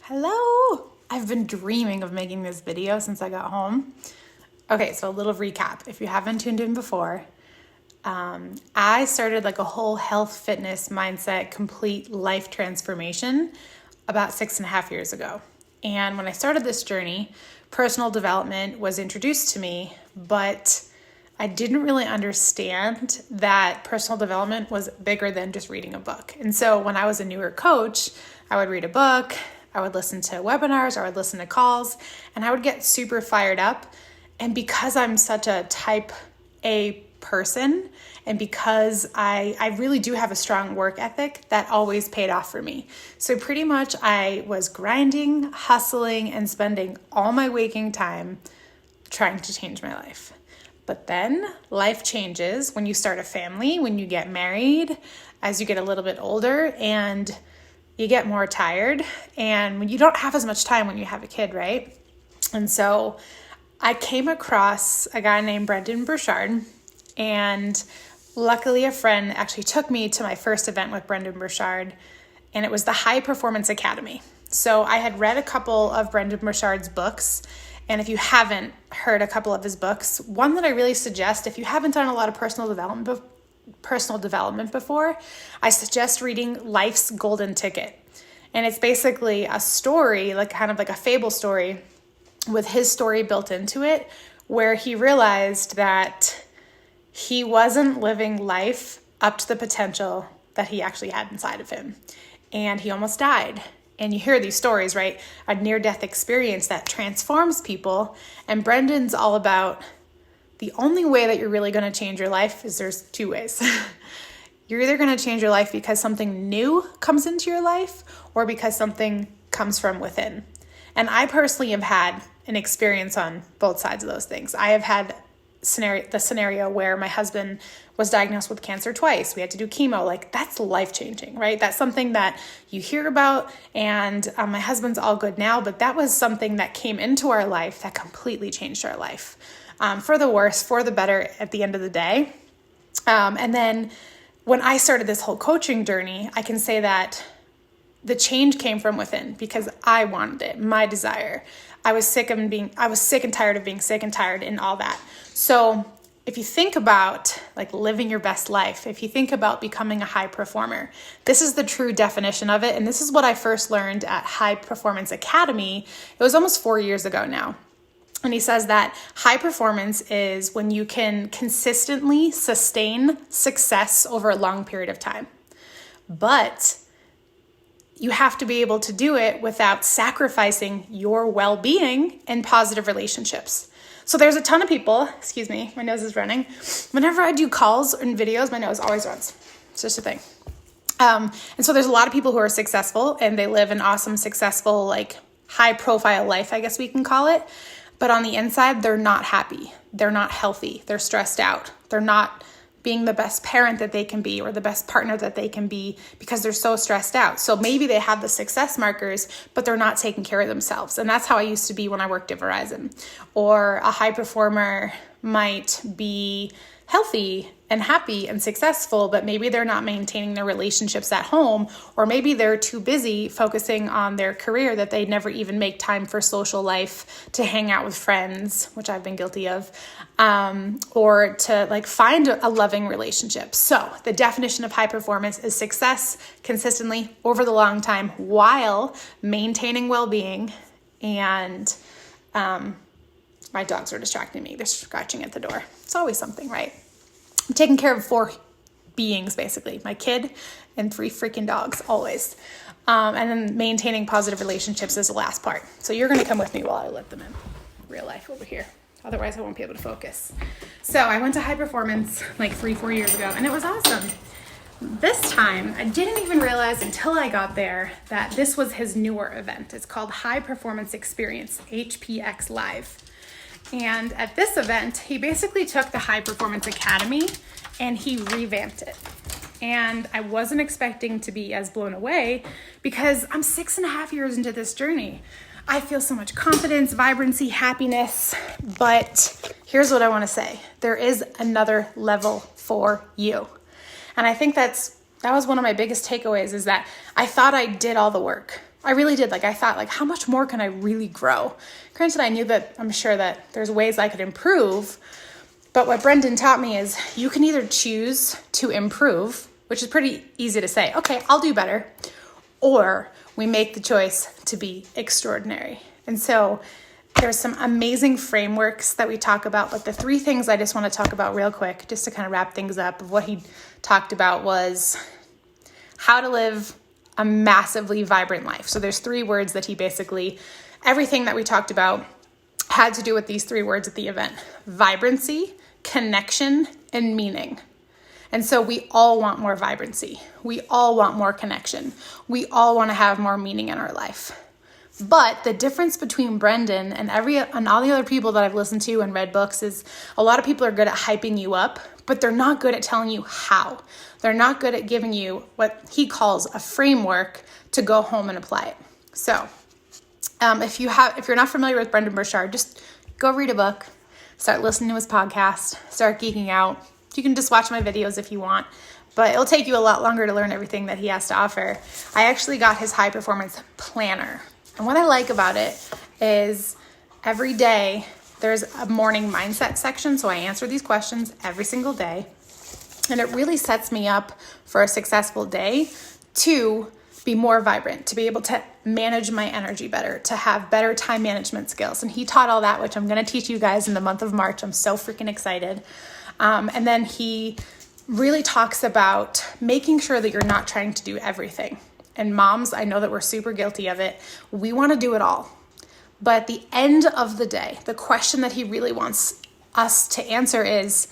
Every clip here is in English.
Hello! I've been dreaming of making this video since I got home. Okay, so a little recap. If you haven't tuned in before, I started like a whole health, fitness, mindset, complete life transformation about 6.5 years ago. And when I started this journey, personal development was introduced to me, but I didn't really understand that personal development was bigger than just reading a book. And so when I was a newer coach, I would read a book, I would listen to webinars, or I would listen to calls, and I would get super fired up. And because I'm such a type A person, and because I really do have a strong work ethic, that always paid off for me. So pretty much I was grinding, hustling, and spending all my waking time trying to change my life. But then life changes when you start a family, when you get married, as you get a little bit older, and you get more tired, and when you don't have as much time when you have a kid, right? And so I came across a guy named Brendon Burchard, and luckily a friend actually took me to my first event with Brendon Burchard, and it was the High Performance Academy. So I had read a couple of Brendon Burchard's books, and if you haven't heard a couple of his books, one that I really suggest, if you haven't done a lot of personal development before, I suggest reading Life's Golden Ticket. And it's basically a story, like kind of like a fable story with his story built into it, where he realized that he wasn't living life up to the potential that he actually had inside of him. And he almost died. And you hear these stories, right? A near-death experience that transforms people. And Brendon's all about the only way that you're really going to change your life is there's two ways. You're either going to change your life because something new comes into your life or because something comes from within. And I personally have had an experience on both sides of those things. I have had the scenario where my husband was diagnosed with cancer twice. We had to do chemo. Like, that's life-changing, right? That's something that you hear about, and my husband's all good now, but that was something that came into our life that completely changed our life. For the worse, for the better at the end of the day. And then when I started this whole coaching journey, I can say that the change came from within because I wanted it, my desire. I was sick and tired of being sick and tired and all that. So if you think about like living your best life, if you think about becoming a high performer, this is the true definition of it. And this is what I first learned at High Performance Academy. It was almost 4 years ago now. And he says that high performance is when you can consistently sustain success over a long period of time. But you have to be able to do it without sacrificing your well-being and positive relationships. So there's a ton of people, excuse me, my nose is running. Whenever I do calls and videos, my nose always runs. It's just a thing. And so there's a lot of people who are successful and they live an awesome, successful, like high profile life, I guess we can call it. But on the inside, they're not happy. They're not healthy. They're stressed out. They're not being the best parent that they can be or the best partner that they can be because they're so stressed out. So maybe they have the success markers, but they're not taking care of themselves. And that's how I used to be when I worked at Verizon. Or a high performer might be healthy and happy and successful, but maybe they're not maintaining their relationships at home, or maybe they're too busy focusing on their career that they never even make time for social life, to hang out with friends, which I've been guilty of, or to like find a loving relationship. So the definition of high performance is success consistently over the long time while maintaining well-being. And my dogs are distracting me. They're scratching at the door. It's always something, right? I'm taking care of 4 beings, basically. My kid and 3 freaking dogs, always. And then maintaining positive relationships is the last part. So you're going to come with me while I let them in. Real life over here. Otherwise, I won't be able to focus. So I went to High Performance like 3-4 years ago, and it was awesome. This time, I didn't even realize until I got there that this was his newer event. It's called High Performance Experience, HPX Live. And at this event, he basically took the High Performance Academy and he revamped it. And I wasn't expecting to be as blown away because I'm 6.5 years into this journey. I feel so much confidence, vibrancy, happiness, but here's what I want to say. There is another level for you. And I think that was one of my biggest takeaways, is that I thought I did all the work. I really did. Like, I thought, like, how much more can I really grow? Granted, I'm sure that there's ways I could improve, but what Brendon taught me is you can either choose to improve, which is pretty easy to say, okay, I'll do better, or we make the choice to be extraordinary. And so there's some amazing frameworks that we talk about, but the 3 things I just want to talk about real quick, just to kind of wrap things up, of what he talked about was how to live a massively vibrant life. So there's 3 words that he basically, everything that we talked about had to do with these 3 words at the event: vibrancy, connection, and meaning. And so we all want more vibrancy. We all want more connection. We all want to have more meaning in our life. But the difference between Brendon and all the other people that I've listened to and read books is a lot of people are good at hyping you up, but they're not good at telling you how. They're not good at giving you what he calls a framework to go home and apply it. So if you're not familiar with Brendon Burchard, just go read a book, start listening to his podcast, start geeking out. You can just watch my videos if you want, but it'll take you a lot longer to learn everything that he has to offer. I actually got his high performance planner. And what I like about it is every day there's a morning mindset section. So I answer these questions every single day. And it really sets me up for a successful day to be more vibrant, to be able to manage my energy better, to have better time management skills. And he taught all that, which I'm going to teach you guys in the month of March. I'm so freaking excited. And then he really talks about making sure that you're not trying to do everything. And moms, I know that we're super guilty of it. We want to do it all. But at the end of the day, the question that he really wants us to answer is,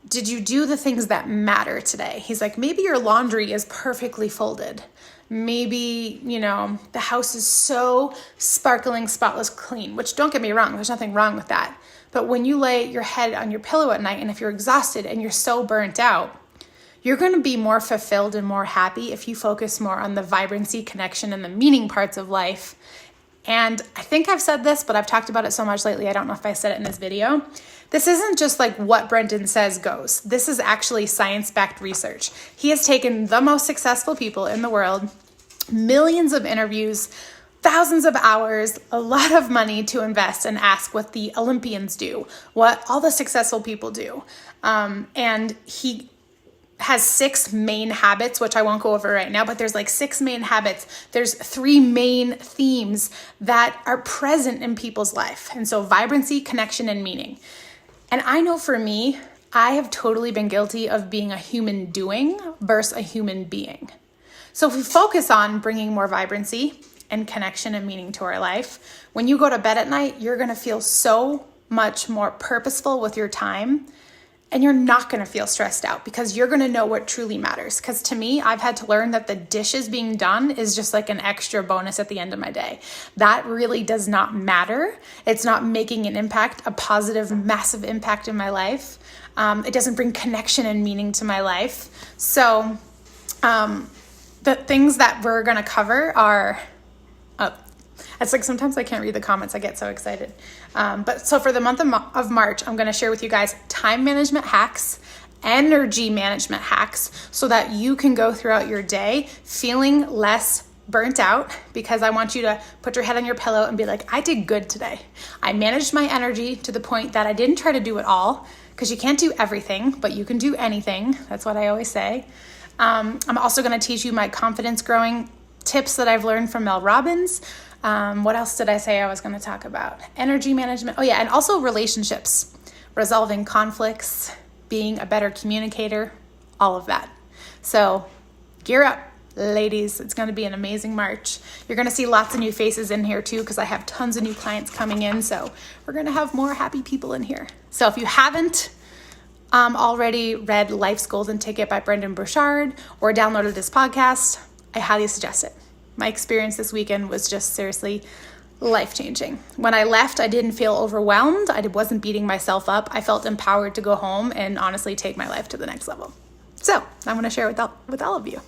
did you do the things that matter today? He's like, maybe your laundry is perfectly folded. Maybe, the house is so sparkling, spotless clean, which don't get me wrong, there's nothing wrong with that. But when you lay your head on your pillow at night, and if you're exhausted and you're so burnt out, you're going to be more fulfilled and more happy if you focus more on the vibrancy, connection, and the meaning parts of life. And I think I've said this, but I've talked about it so much lately, I don't know if I said it in this video. This isn't just like what Brendon says goes. This is actually science-backed research. He has taken the most successful people in the world, millions of interviews, thousands of hours, a lot of money to invest and ask what the Olympians do, what all the successful people do. And he has 6 main habits, which I won't go over right now, but there's like 6 main habits. There's 3 main themes that are present in people's life. And so vibrancy, connection, and meaning. And I know for me, I have totally been guilty of being a human doing versus a human being. So if we focus on bringing more vibrancy and connection and meaning to our life, when you go to bed at night, you're going to feel so much more purposeful with your time. And you're not going to feel stressed out because you're going to know what truly matters. Because to me, I've had to learn that the dishes being done is just like an extra bonus at the end of my day. That really does not matter. It's not making an impact, a positive, massive impact in my life. It doesn't bring connection and meaning to my life. So the things that we're going to cover are... It's like sometimes I can't read the comments. I get so excited. But so for the month of March, I'm going to share with you guys time management hacks, energy management hacks, so that you can go throughout your day feeling less burnt out, because I want you to put your head on your pillow and be like, I did good today. I managed my energy to the point that I didn't try to do it all, because you can't do everything, but you can do anything. That's what I always say. I'm also going to teach you my confidence growing tips that I've learned from Mel Robbins. What else did I say I was going to talk about? Energy management. Oh yeah, and also relationships, resolving conflicts, being a better communicator, all of that. So gear up, ladies. It's going to be an amazing March. You're going to see lots of new faces in here too, because I have tons of new clients coming in. So we're going to have more happy people in here. So if you haven't already read Life's Golden Ticket by Brendon Burchard or downloaded this podcast, I highly suggest it. My experience this weekend was just seriously life-changing. When I left, I didn't feel overwhelmed. I wasn't beating myself up. I felt empowered to go home and honestly take my life to the next level. So I'm going to share with all of you.